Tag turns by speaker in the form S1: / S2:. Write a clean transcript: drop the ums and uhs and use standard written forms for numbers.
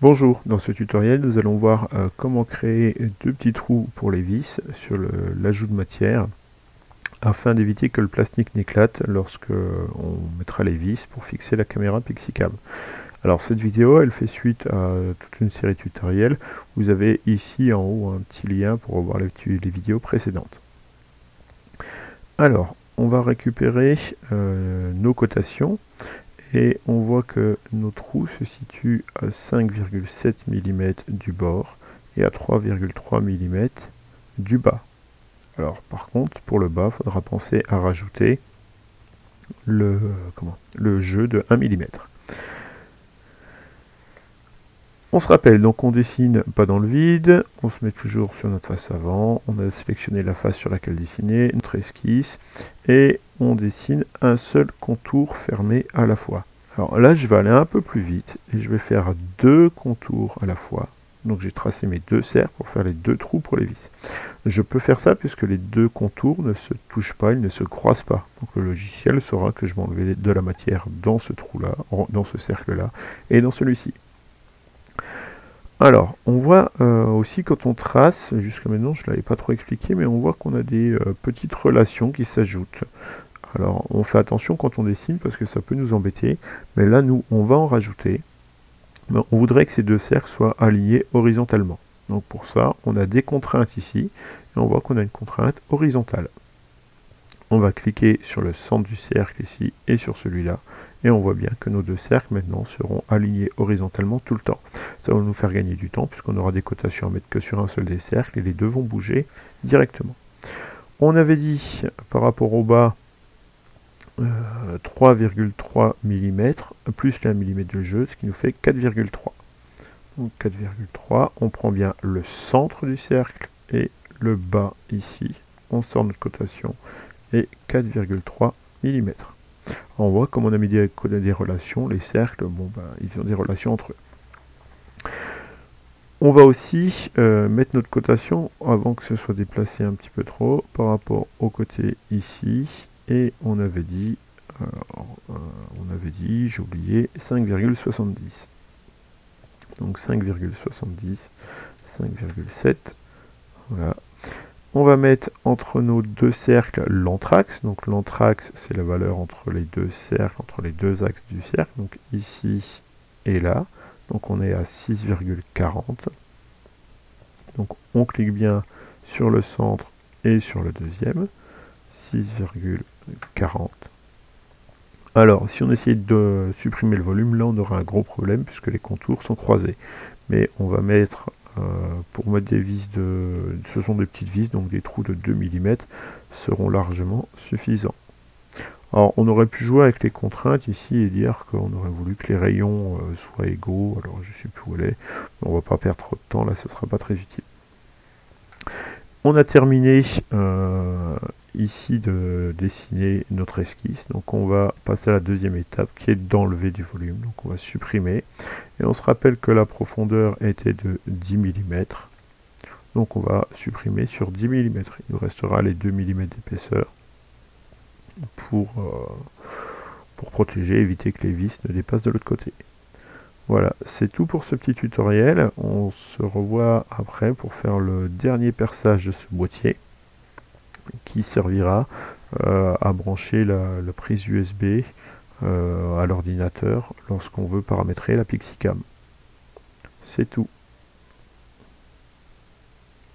S1: Bonjour, dans ce tutoriel nous allons voir comment créer deux petits trous pour les vis sur l'ajout de matière afin d'éviter que le plastique n'éclate lorsque on mettra les vis pour fixer la caméra Pixicam. Alors cette vidéo elle fait suite à toute une série de tutoriels. Vous avez ici en haut un petit lien pour revoir les vidéos précédentes. Alors on va récupérer nos cotations. Et on voit que nos trous se situent à 5,7 mm du bord et à 3,3 mm du bas. Alors par contre, pour le bas, il faudra penser à rajouter le jeu de 1 mm. On se rappelle, donc on dessine pas dans le vide, on se met toujours sur notre face avant, on a sélectionné la face sur laquelle dessiner, notre esquisse, et on dessine un seul contour fermé à la fois. Alors là, je vais aller un peu plus vite, et je vais faire deux contours à la fois. Donc j'ai tracé mes deux cercles pour faire les deux trous pour les vis. Je peux faire ça puisque les deux contours ne se touchent pas, ils ne se croisent pas. Donc le logiciel saura que je vais enlever de la matière dans ce trou-là, dans ce cercle-là, et dans celui-ci. Alors, on voit aussi quand on trace, jusqu'à maintenant je ne l'avais pas trop expliqué, mais on voit qu'on a des petites relations qui s'ajoutent. Alors, on fait attention quand on dessine parce que ça peut nous embêter, mais là, nous, on va en rajouter. Mais on voudrait que ces deux cercles soient alignés horizontalement. Donc pour ça, on a des contraintes ici, et on voit qu'on a une contrainte horizontale. On va cliquer sur le centre du cercle ici, et sur celui-là, et on voit bien que nos deux cercles maintenant seront alignés horizontalement tout le temps. Ça va nous faire gagner du temps puisqu'on aura des cotations à mettre que sur un seul des cercles et les deux vont bouger directement. On avait dit par rapport au bas 3,3 mm plus les 1 mm de jeu, ce qui nous fait 4,3. Donc 4,3, on prend bien le centre du cercle et le bas ici. On sort notre cotation et 4,3 mm. On voit comme on a mis des relations, les cercles, bon, ils ont des relations entre eux. On va aussi mettre notre cotation avant que ce soit déplacé un petit peu trop par rapport au côté ici. Et on avait dit, j'ai oublié, 5,70. Donc 5,70, 5,7. Voilà. On va mettre entre nos deux cercles l'anthrax. Donc l'anthrax, c'est la valeur entre les deux cercles, entre les deux axes du cercle. Donc ici et là. Donc on est à 6,40. Donc on clique bien sur le centre et sur le deuxième. 6,40. Alors, si on essaye de supprimer le volume, là on aura un gros problème puisque les contours sont croisés. Mais on va mettre... pour mettre des vis ce sont des petites vis, donc des trous de 2 mm seront largement suffisants. Alors on aurait pu jouer avec les contraintes ici et dire qu'on aurait voulu que les rayons soient égaux, alors je ne sais plus où elle est, mais on va pas perdre trop de temps, là ce sera pas très utile. On a terminé ici de dessiner notre esquisse, donc on va passer à la deuxième étape qui est d'enlever du volume, donc on va supprimer, et on se rappelle que la profondeur était de 10 mm, donc on va supprimer sur 10 mm, il nous restera les 2 mm d'épaisseur pour protéger, éviter que les vis ne dépassent de l'autre côté. Voilà, c'est tout pour ce petit tutoriel, on se revoit après pour faire le dernier perçage de ce boîtier, qui servira à brancher la prise USB à l'ordinateur lorsqu'on veut paramétrer la Pixicam. C'est tout.